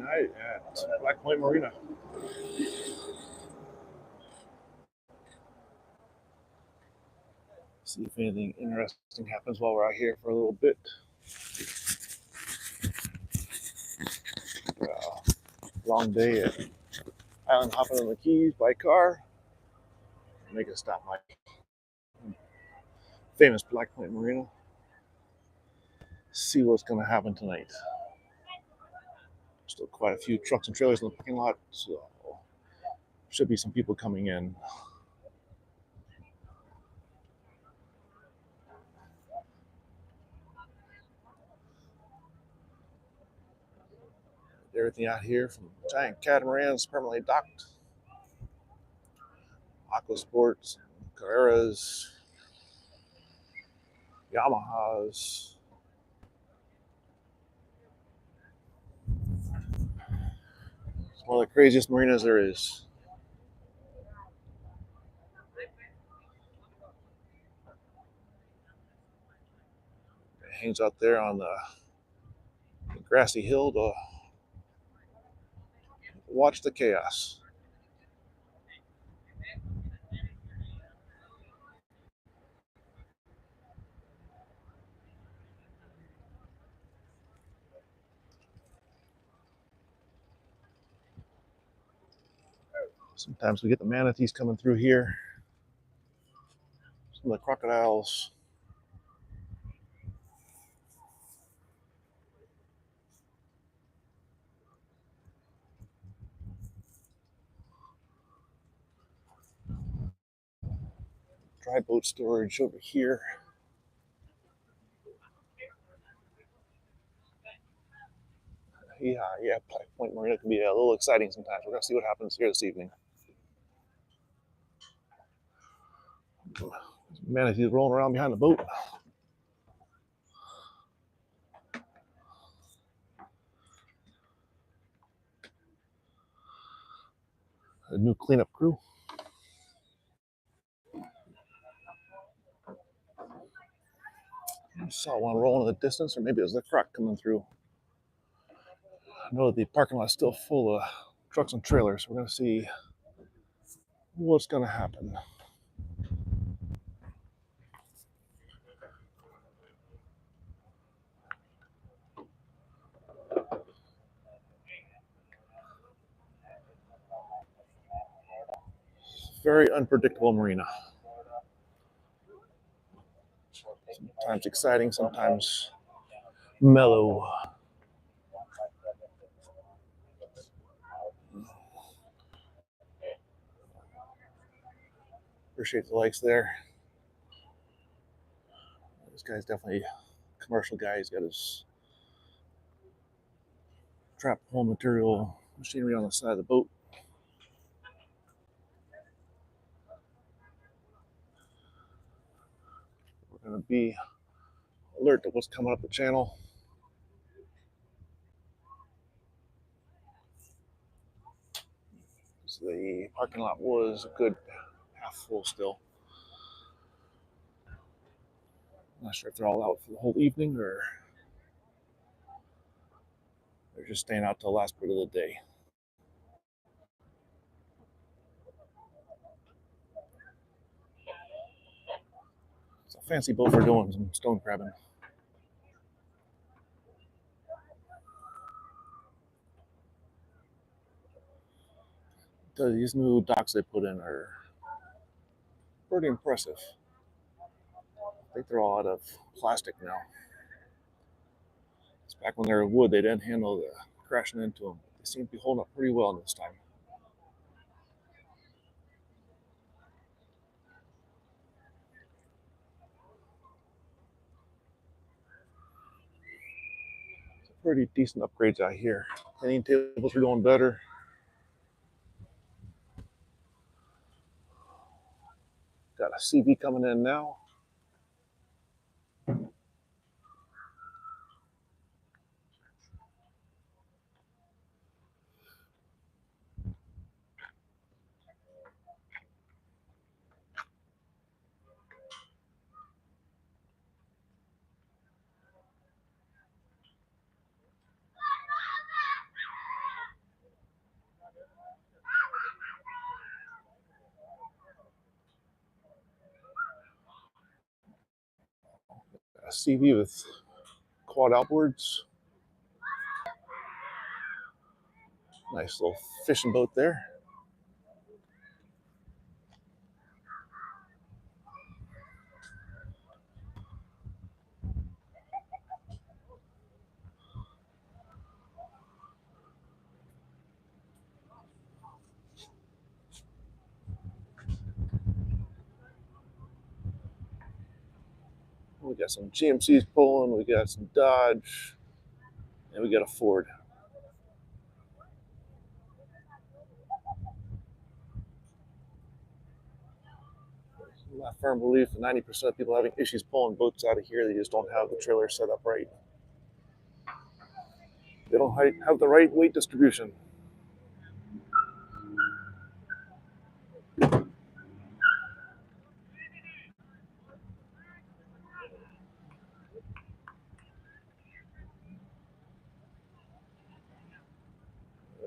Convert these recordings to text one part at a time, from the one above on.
night at Black Point Marina. See if anything interesting happens while we're out here for a little bit. Long day at island hopping on the Keys by car. Make a stop by famous Black Point Marina. See what's going to happen tonight. Still quite a few trucks and trailers in the parking lot, so should be some people coming in. Everything out here from giant catamarans permanently docked, aqua sports, Carreras, Yamahas. It's one of the craziest marinas there is. It hangs out there on the grassy hill to watch the chaos. Sometimes we get the manatees coming through here, some of the crocodiles. Dry boat storage over here. Yeah, Black Point Marina can be a little exciting sometimes. We're gonna see what happens here this evening. Manatees rolling around behind the boat. A new cleanup crew. I saw one rolling in the distance, or maybe it was the croc coming through. I know the parking lot's still full of trucks and trailers. We're gonna see what's gonna happen. Very unpredictable marina. Sometimes exciting, sometimes mellow. Appreciate the likes there. This guy's definitely a commercial guy. He's got his trap hole material machinery on the side of the boat. We're going to be alert to what's coming up the channel. So the parking lot was a good half full still. I'm not sure if they're all out for the whole evening or they're just staying out till the last part of the day. It's a fancy boat for doing some stone crabbing. These new docks they put in are pretty impressive. I think they're all out of plastic now. It's back when they were wood, they didn't handle the crashing into them. They seem to be holding up pretty well this time. Pretty decent upgrades out here. Cleaning tables are going better. Got a CV coming in now. A CV with quad outboards. Nice little fishing boat there. We got some GMCs pulling, we got some Dodge, and we got a Ford. My firm belief that 90% of people having issues pulling boats out of here, they just don't have the trailer set up right. They don't have the right weight distribution.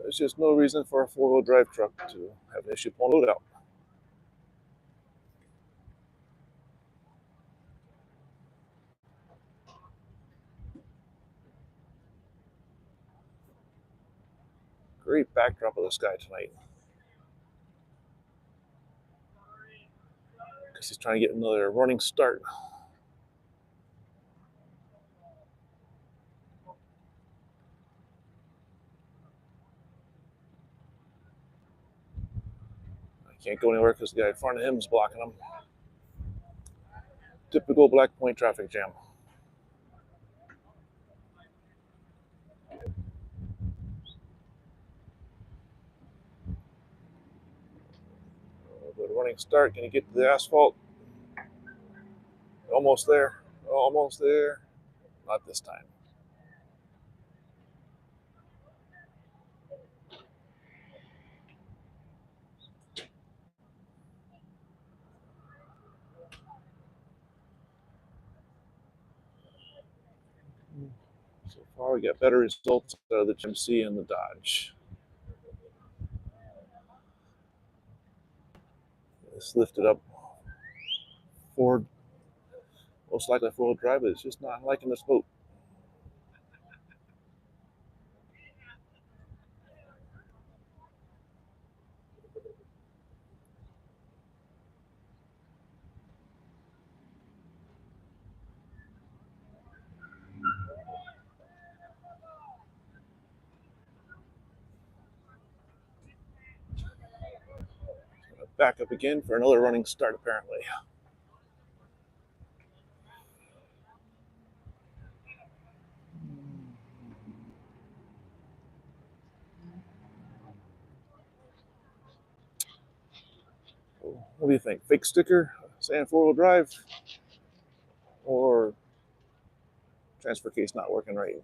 There's just no reason for a four-wheel drive truck to have an issue pulling a load out. Great backdrop of the sky tonight. Because he's trying to get another running start. Can't go anywhere because the guy in front of him is blocking him. Typical Black Point traffic jam. Good running start. Can he get to the asphalt? Almost there. Almost there. Not this time. So far, we got better results out of the GMC and the Dodge. This lifted up Ford, most likely four-wheel drive, but it's just not liking this boat. Back up again for another running start, apparently. What do you think? Fake sticker saying four-wheel drive, or transfer case not working right?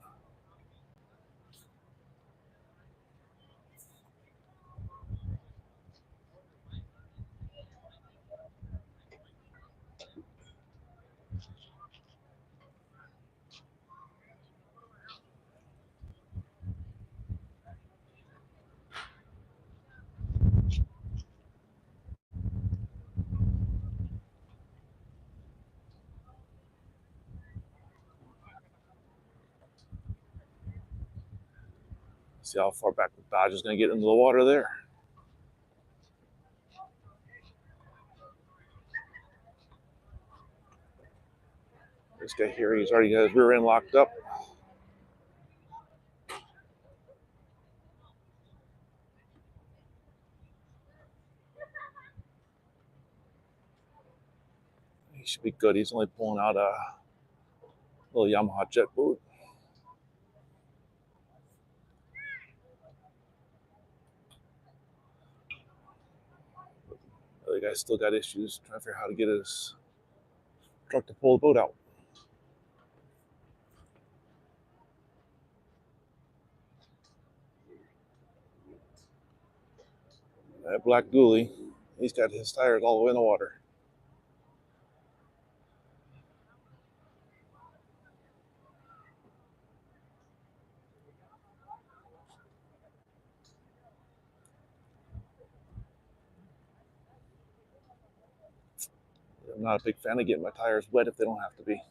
See how far back the Dodge is going to get into the water there. This guy here, he's already got his rear end locked up. He should be good. He's only pulling out a little Yamaha jet boat. The other guy's still got issues trying to figure out how to get his truck to pull the boat out. That black Ghoulie, he's got his tires all the way in the water. I'm not a big fan of getting my tires wet if they don't have to be.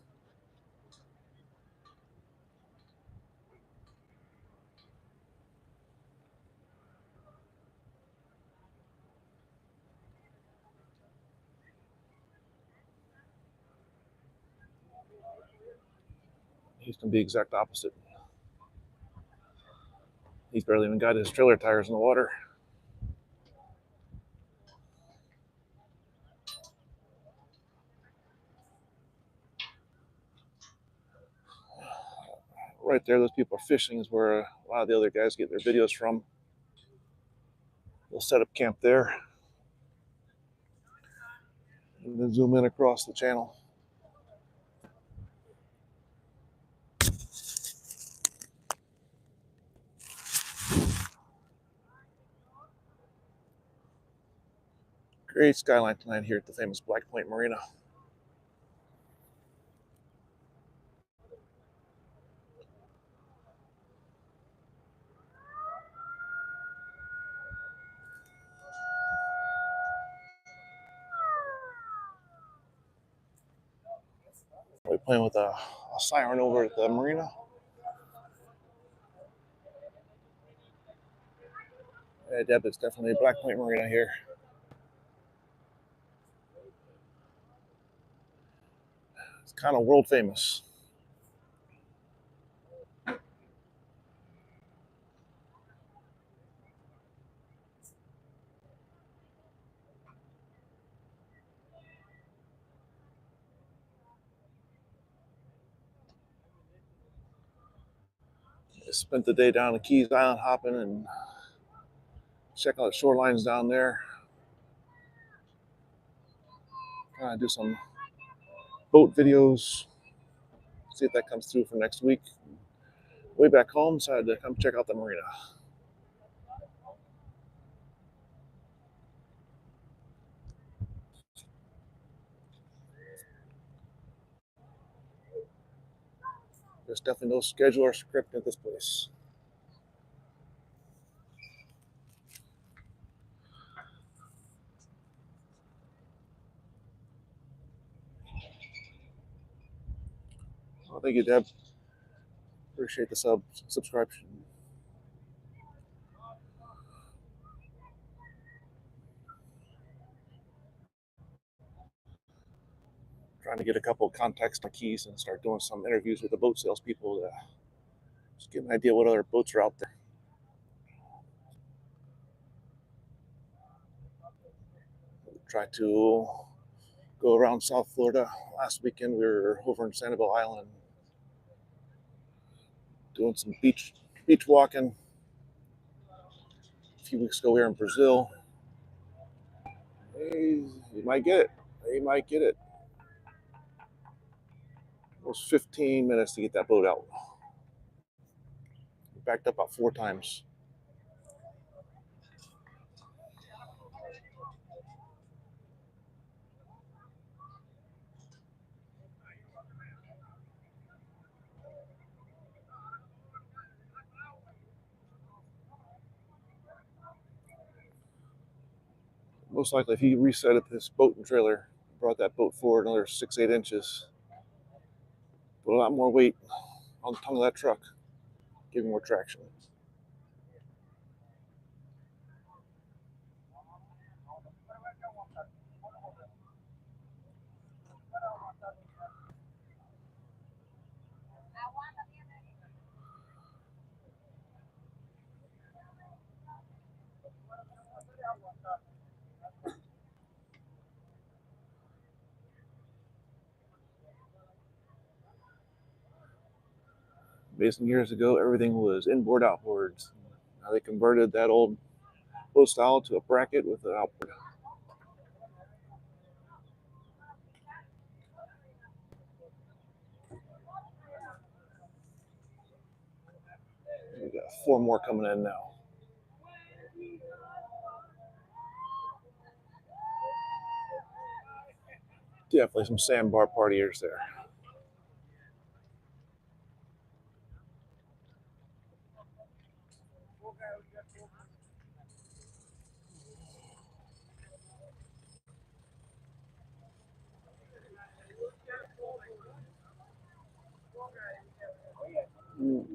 He's going to be exact opposite. He's barely even got his trailer tires in the water. Right there, those people are fishing is where a lot of the other guys get their videos from. We'll set up camp there and then zoom in across the channel. Great skyline tonight here at the famous Black Point Marina. We're playing with a siren over at the marina. Yeah, Deb, it's definitely Black Point Marina here. It's kind of world famous. I spent the day down at Keys Island hopping and checking out the shorelines down there. Trying to do some boat videos. See if that comes through for next week. Way back home, decided to come check out the marina. There's definitely no schedule or script at this place. Well, thank you, Deb. Appreciate the subscription. Trying to get a couple of contacts on Keys and start doing some interviews with the boat salespeople to just get an idea what other boats are out there. Try to go around South Florida. Last weekend we were over in Sanibel Island doing some beach walking. A few weeks ago we were in Brazil. Hey, you might get it. You might get it. It was 15 minutes to get that boat out. We backed up about 4 times. Most likely, if he reset it this boat and trailer, brought that boat forward another 6-8 inches, put a lot more weight on the tongue of that truck, giving more traction. Basically, years ago, everything was inboard, outboards. Now they converted that old boat style to a bracket with an outboard. We got 4 more coming in now. Definitely some sandbar partiers there.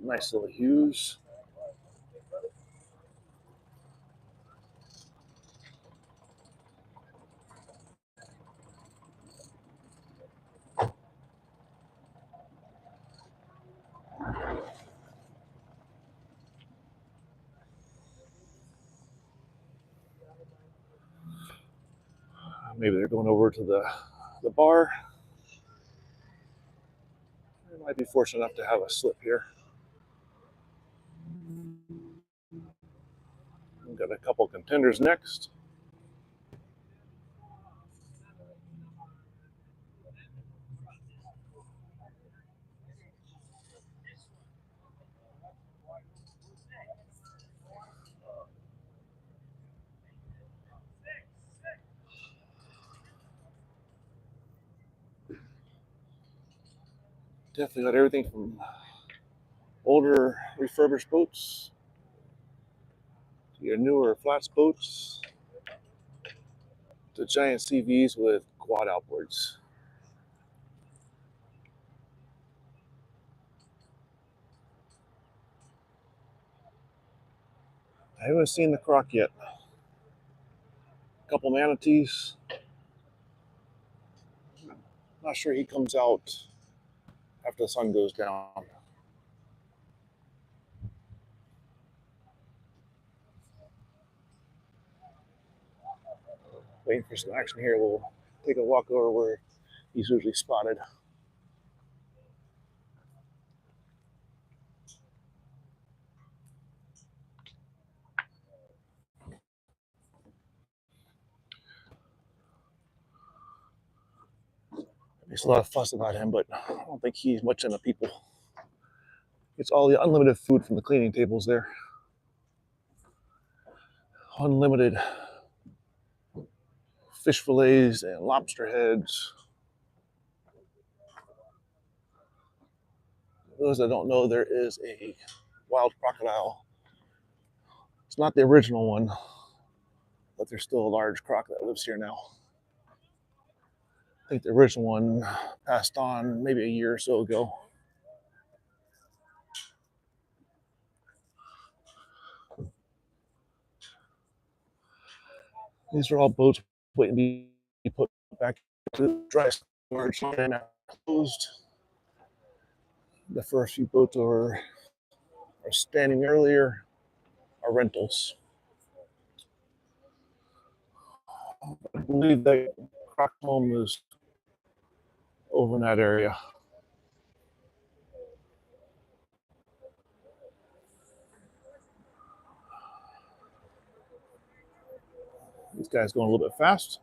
Nice little hues. Maybe they're going over to the bar. They might be fortunate enough to have a slip here. We've got a couple contenders next. Definitely got everything from older refurbished boats to your newer flats boats to giant CVs with quad outboards. I haven't seen the croc yet. A couple manatees. Not sure he comes out after the sun goes down. Waiting for some action here. We'll take a walk over where he's usually spotted. Makes a lot of fuss about him, but I don't think he's much into people. It's all the unlimited food from the cleaning tables there. Unlimited fish fillets and lobster heads. For those that don't know, there is a wild crocodile. It's not the original one, but there's still a large croc that lives here now. I think the original one passed on maybe a year or so ago. These are all boats waiting to be put back to the dry storage and closed. The first few boats are standing earlier are rentals. I believe that croc home is over in that area. These guys going a little bit fast.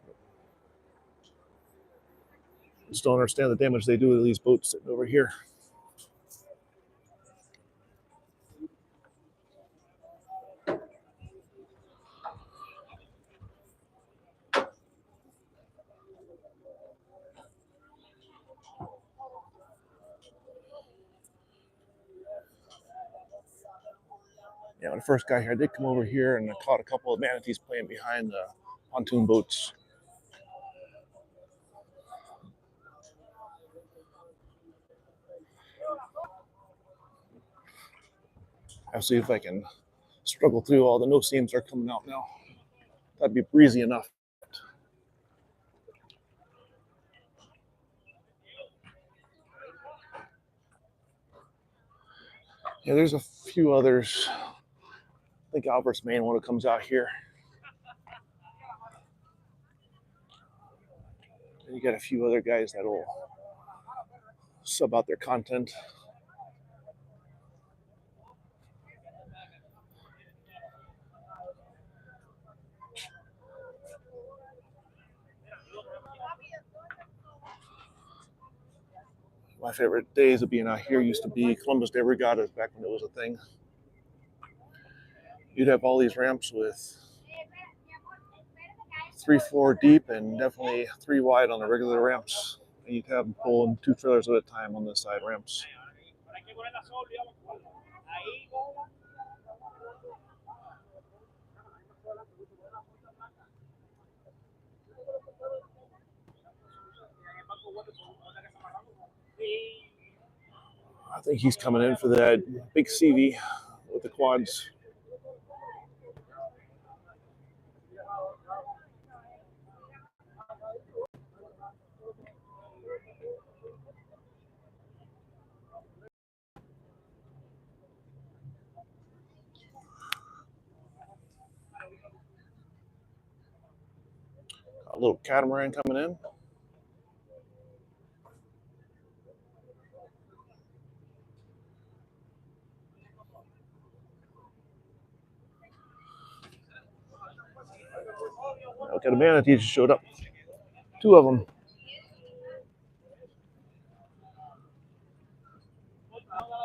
Just don't understand the damage they do to these boats sitting over here. Yeah, when the first guy here, I did come over here and I caught a couple of manatees playing behind the pontoon boats. I'll see if I can struggle through all the no seams are coming out now. That'd be breezy enough. Yeah, there's a few others. I think Albert's main one who comes out here. And you got a few other guys that'll sub out their content. My favorite days of being out here used to be Columbus Day Regattas back when it was a thing. You'd have all these ramps with 3-4 deep and definitely 3 wide on the regular ramps. And you'd have them pulling 2 trailers at a time on the side ramps. I think he's coming in for that big CV with the quads. little catamaran coming in. Okay, the manatees just showed up. 2 of them.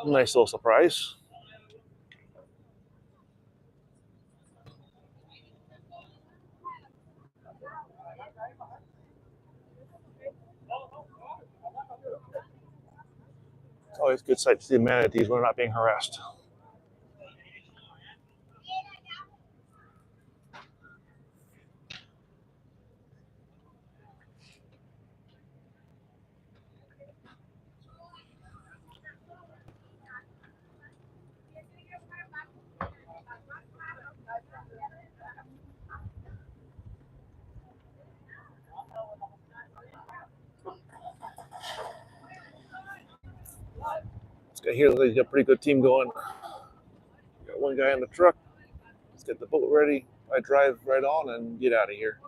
Nice little surprise. It's always a good sight to see the manatees when they're not being harassed. This guy here looks like he's got a pretty good team going. Got one guy in the truck. Let's get the boat ready. I drive right on and get out of here.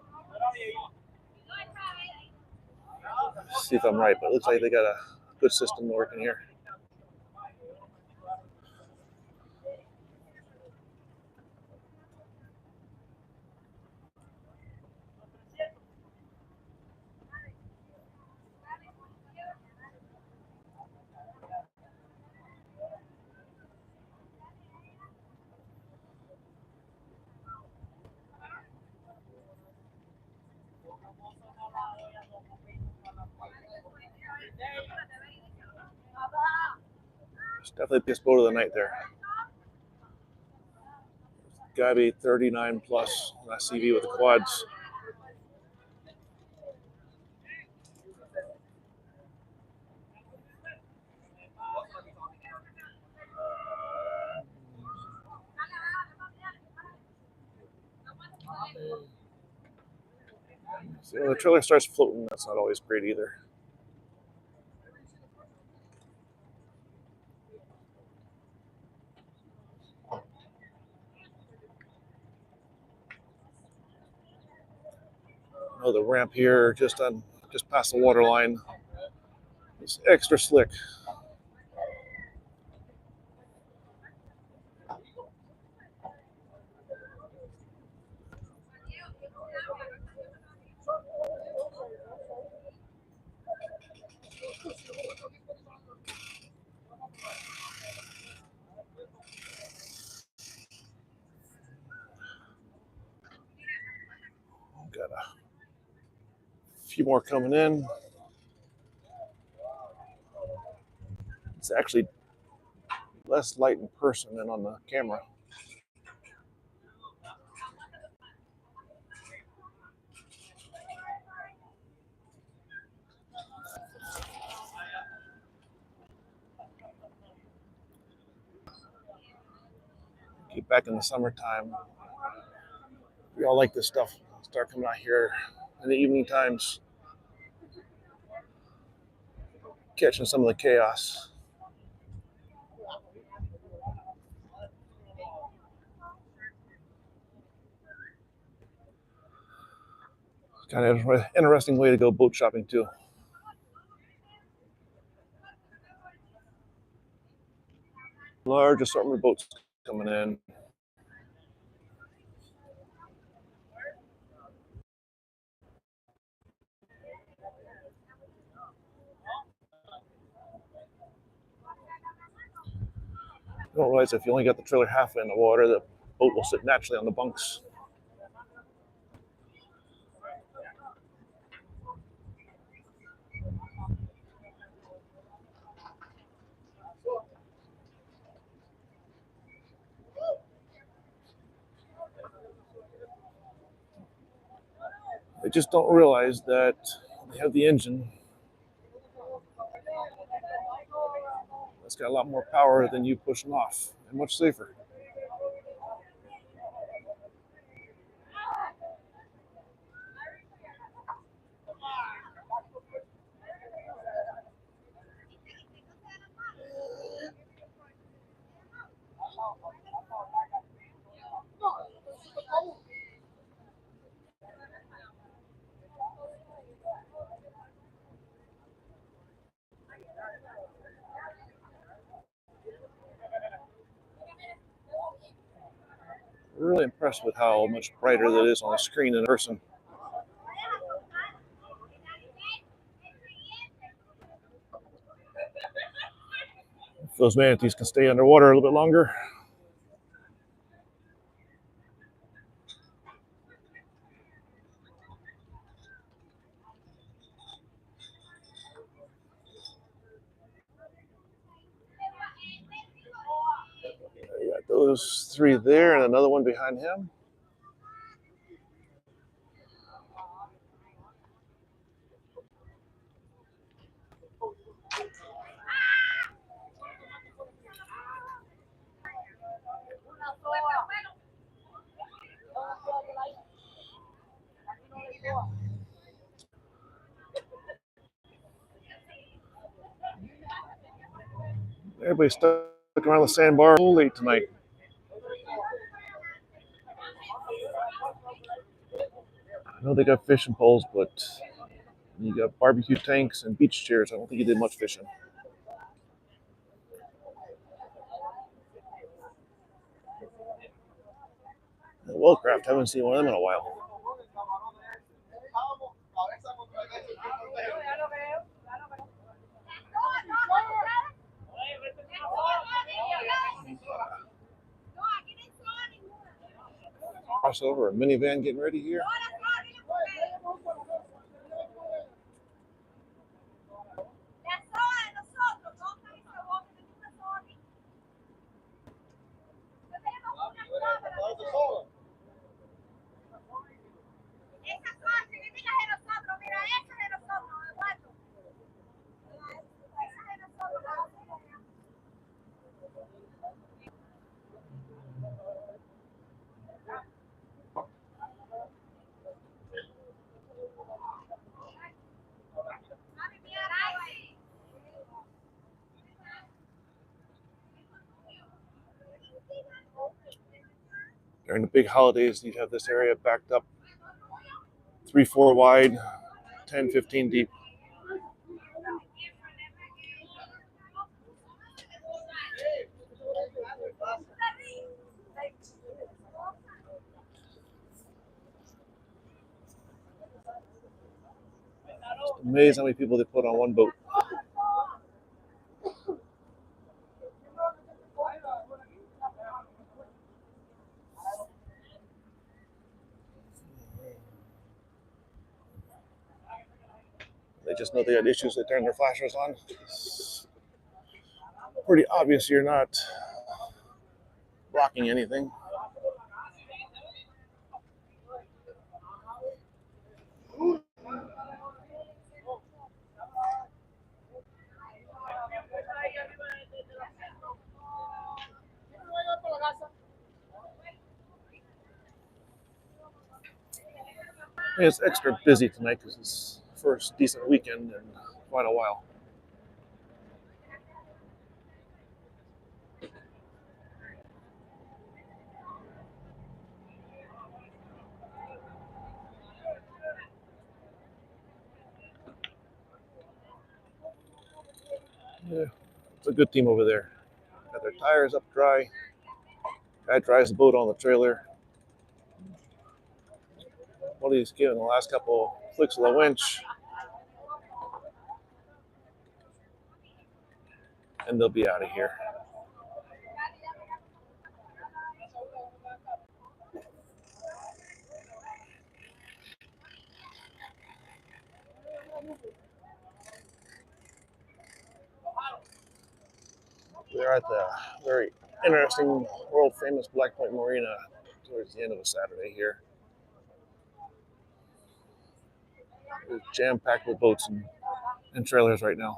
See if I'm right, but it looks like they got a good system working here. It's definitely the best boat of the night there. Gotta be 39 plus on that CV with the quads. So when the trailer starts floating, that's not always great either. Oh, the ramp here just past the water line is extra slick. Got a few more coming in. It's actually less light in person than on the camera. Get back in the summertime. We all like this stuff. Start coming out here in the evening times, catching some of the chaos. Kind of an interesting way to go boat shopping too. Large assortment of boats coming in. You don't realize if you only got the trailer halfway in the water, the boat will sit naturally on the bunks. They just don't realize that they have the engine that's got a lot more power than you pushing off and much safer. really impressed with how much brighter that is on the screen in person. If those manatees can stay underwater a little bit longer. You got those three there and another one behind him. Everybody's stuck around the sandbar all late tonight. I know they got fishing poles, but you got barbecue tanks and beach chairs. I don't think you did much fishing. Wellcraft, haven't seen one of them in a while. Crossover, a minivan getting ready here. During the big holidays, you'd have this area backed up 3-4 wide, 10-15 deep. It's amazing how many people they put on one boat. They just know they got issues. They turn their flashers on. It's pretty obvious you're not blocking anything. It's extra busy tonight because it's the first decent weekend in quite a while. Yeah, it's a good team over there. Got their tires up dry. Guy drives the boat on the trailer. One of these giving the last couple flicks of the winch, and they'll be out of here. We're at the very interesting, world famous Black Point Marina towards the end of a Saturday here. It's jam packed with boats and trailers right now.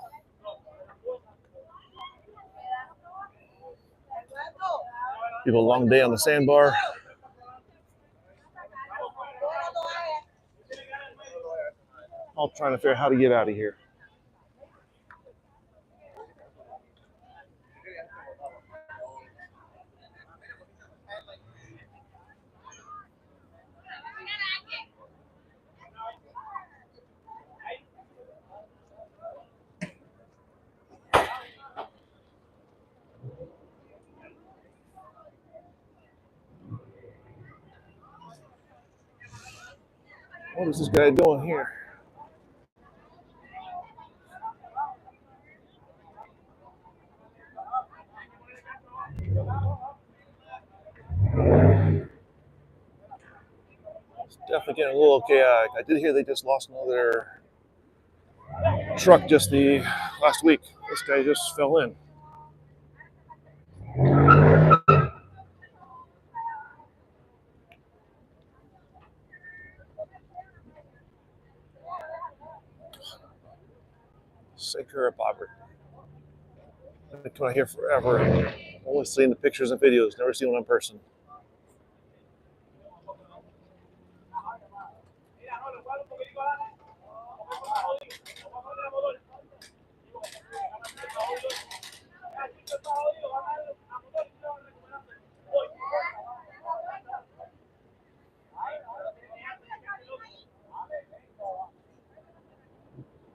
People, long day on the sandbar. All trying to figure out how to get out of here. What is this guy doing here? It's definitely getting a little chaotic. I did hear they just lost another truck just the last week. This guy just fell in. Sick her bobber. I've been coming here forever. Only seen the pictures and videos, never seen one in person.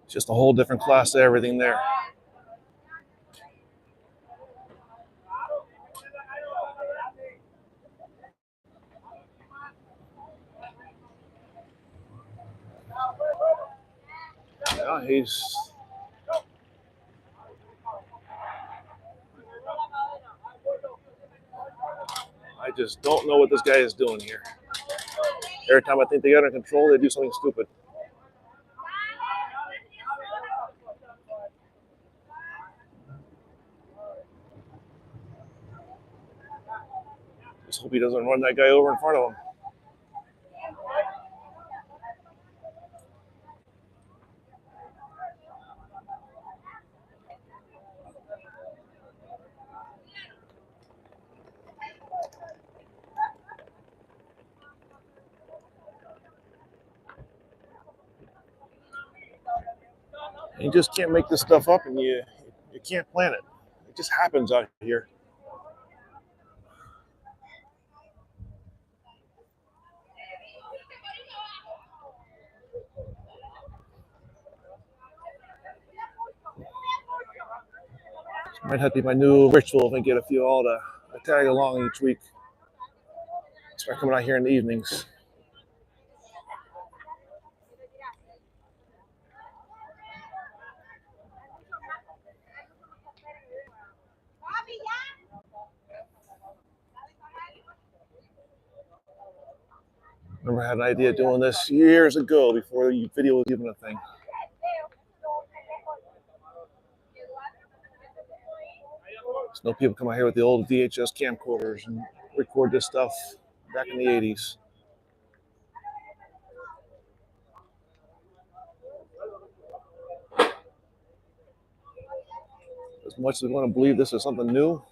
Just a whole different class of everything there. Yeah, I just don't know what this guy is doing here. Every time I think they got it under control, they do something stupid. Just hope he doesn't run that guy over in front of him. You just can't make this stuff up, and you can't plan it. It just happens out here. Might have to be my new ritual if I get a few all to tag along each week. Start coming out here in the evenings. Remember, I had an idea of doing this years ago before video was even a thing. There's no people come out here with the old VHS camcorders and record this stuff back in the 80s. As much as we want to believe this is something new,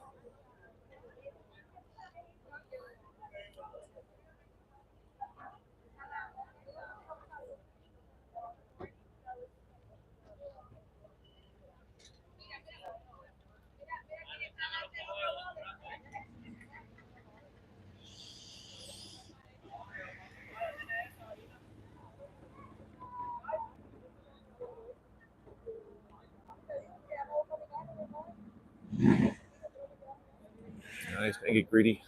nice, I get greedy.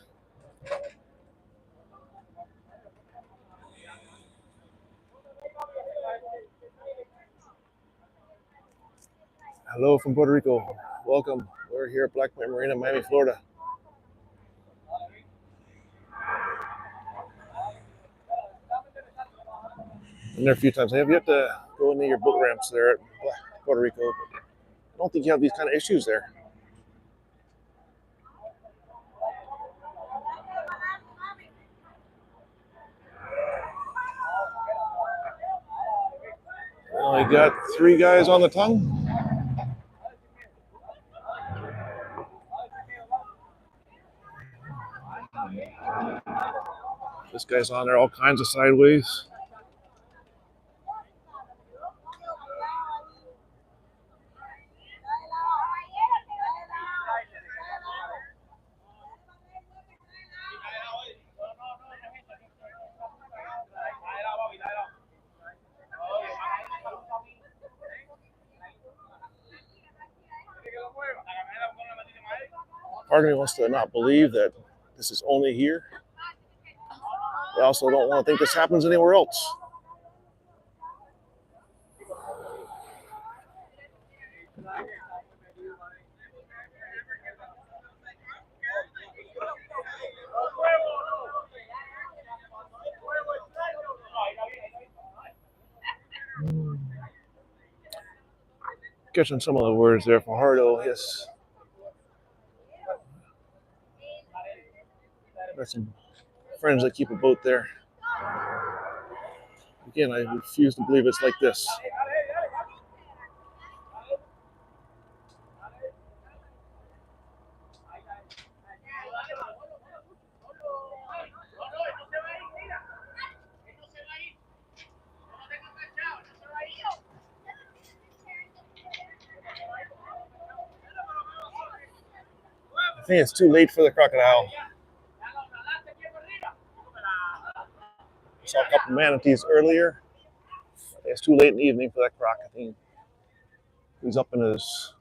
Hello from Puerto Rico. Welcome. We're here at Black Point Marina, Miami, Florida. Been there a few times. I have yet to go into your boat ramps there at Puerto Rico. But I don't think you have these kind of issues there. We only got 3 guys on the tongue. This guy's on there all kinds of sideways. Part of me wants to not believe that this is only here. I also don't want to think this happens anywhere else. Catching some of the words there. Fajardo, yes. Got some friends that keep a boat there. Again, I refuse to believe it's like this. I think it's too late for the crocodile. I saw a couple manatees earlier. It's too late in the evening for that croc. I think he's up in his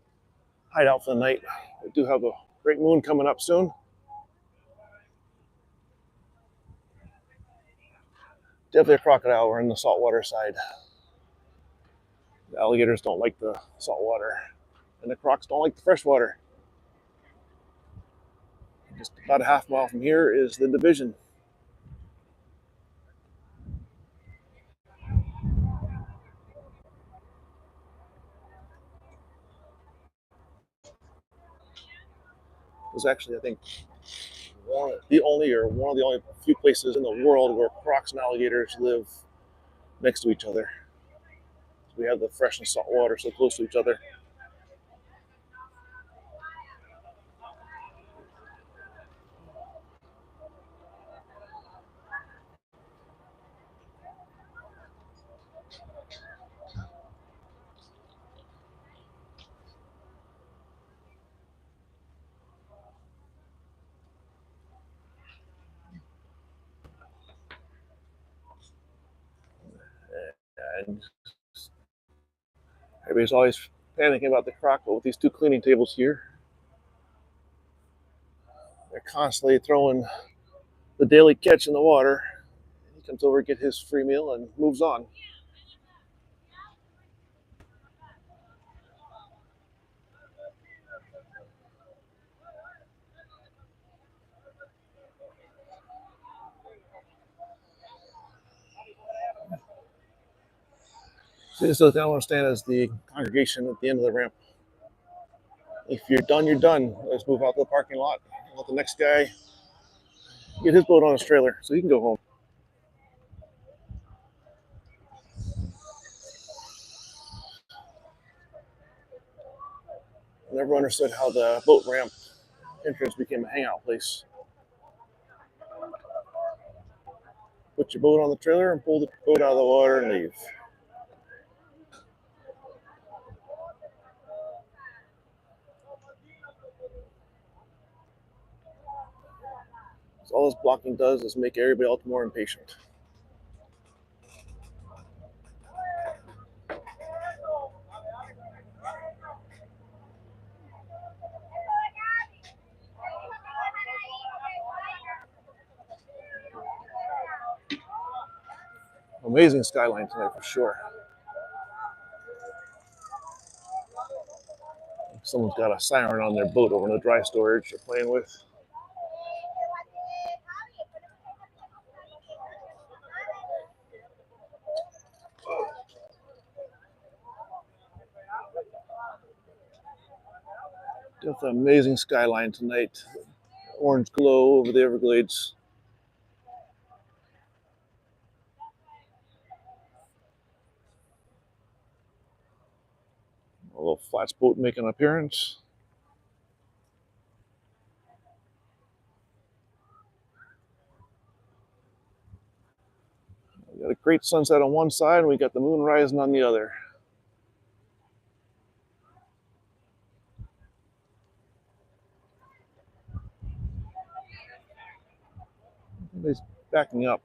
hideout for the night. We do have a great moon coming up soon. Definitely a crocodile. We're in the saltwater side. The alligators don't like the saltwater, and the crocs don't like the freshwater. Just about a half mile from here is the division. It was actually, I think, one of the only few places in the world where crocs and alligators live next to each other. We have the fresh and salt water so close to each other. And everybody's always panicking about the croc, but with these two cleaning tables here, they're constantly throwing the daily catch in the water. He comes over, get his free meal, and moves on. So this is what I understand is the congregation at the end of the ramp. If you're done, you're done. Let's move out to the parking lot. Let the next guy get his boat on his trailer so he can go home. I never understood how the boat ramp entrance became a hangout place. Put your boat on the trailer and pull the boat out of the water and leave. So all this blocking does is make everybody else more impatient. Amazing skyline tonight for sure. Someone's got a siren on their boat over in the dry storage they're playing with. Just an amazing skyline tonight. Orange glow over the Everglades. A little flats boat making an appearance. We got a great sunset on one side, and we got the moon rising on the other. He's backing up.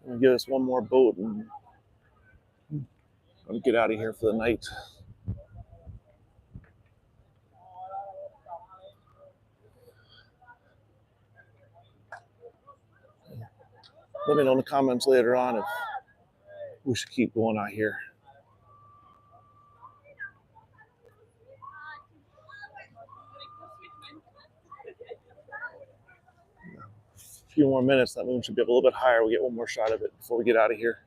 We'll get us one more boat and I'll get out of here for the night. Let me know in the comments later on if we should keep going out here. A few more minutes, that moon should be up a little bit higher. We'll get one more shot of it before we get out of here.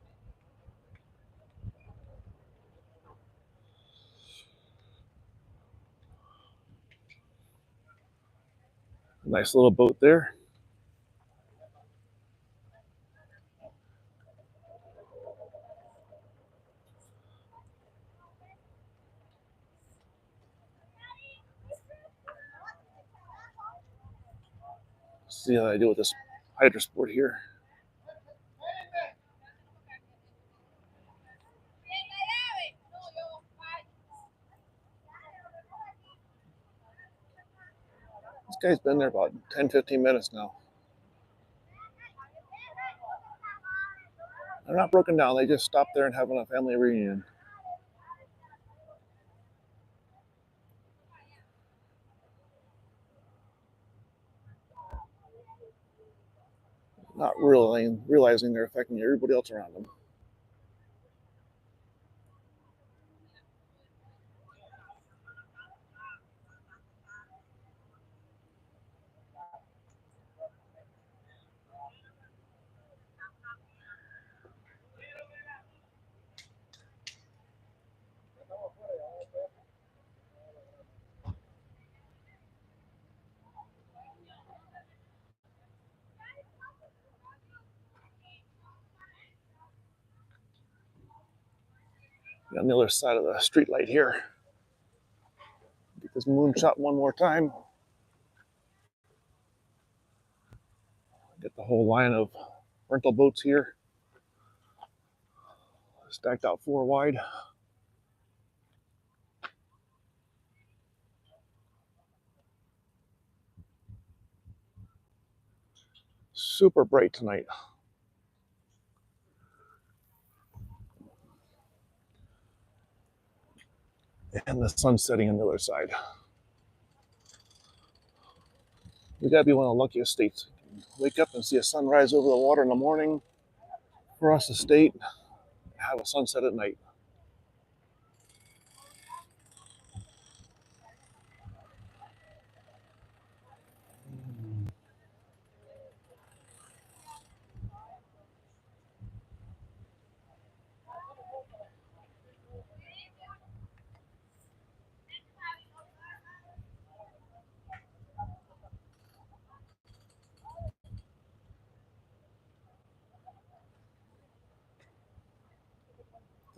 Nice little boat there. See how I do with this hydro sport here. This guy's been there about 10-15 minutes now. They're not broken down. They just stopped there and having a family reunion. Not realizing they're affecting everybody else around them. On the other side of the street light here. Get this moonshot one more time. Get the whole line of rental boats here. Stacked out 4 wide. Super bright tonight. And the sun setting on the other side. We gotta be one of the luckiest states. Wake up and see a sunrise over the water in the morning. For us, the state, have a sunset at night.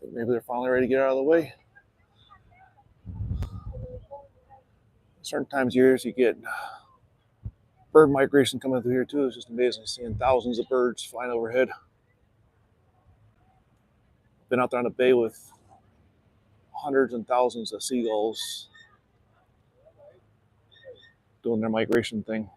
Maybe they're finally ready to get out of the way. Certain times of years you get bird migration coming through here too. It's just amazing seeing thousands of birds flying overhead. Been out there on the bay with hundreds and thousands of seagulls doing their migration thing.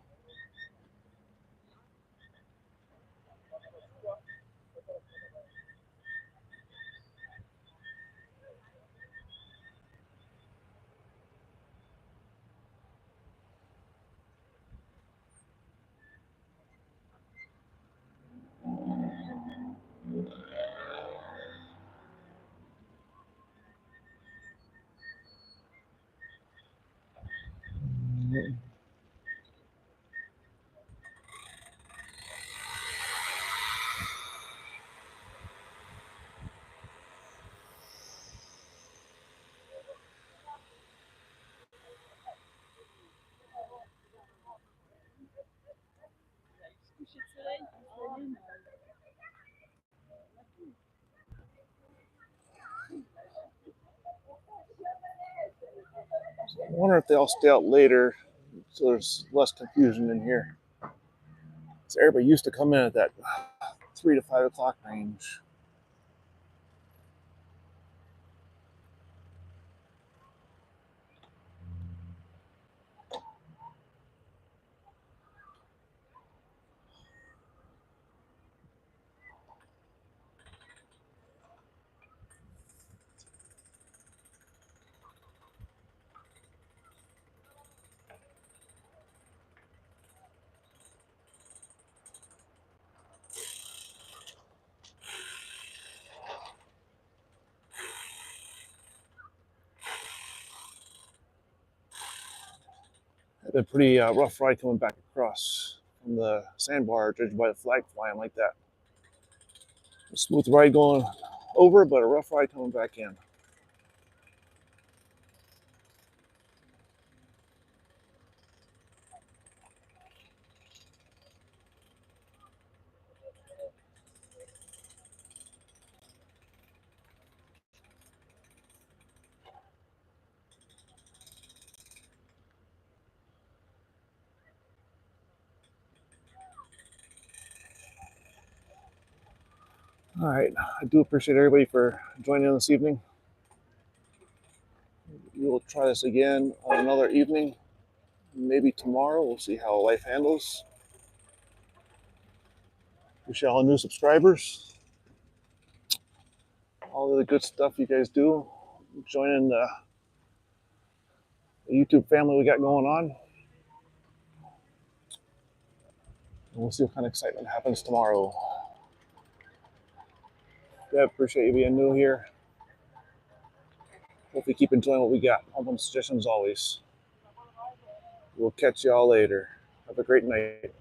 I wonder if they all stay out later so there's less confusion in here. So everybody used to come in at that 3 to 5 o'clock range. Been a pretty rough ride coming back across from the sandbar, judged by the flag flying like that. A smooth ride going over, but a rough ride coming back in. All right, I do appreciate everybody for joining in this evening. We will try this again on another evening, maybe tomorrow. We'll see how life handles. Wish all new subscribers all the good stuff you guys do. Joining the YouTube family we got going on. And we'll see what kind of excitement happens tomorrow. Yeah, appreciate you being new here. Hope you keep enjoying what we got. Home suggestions always. We'll catch y'all later. Have a great night.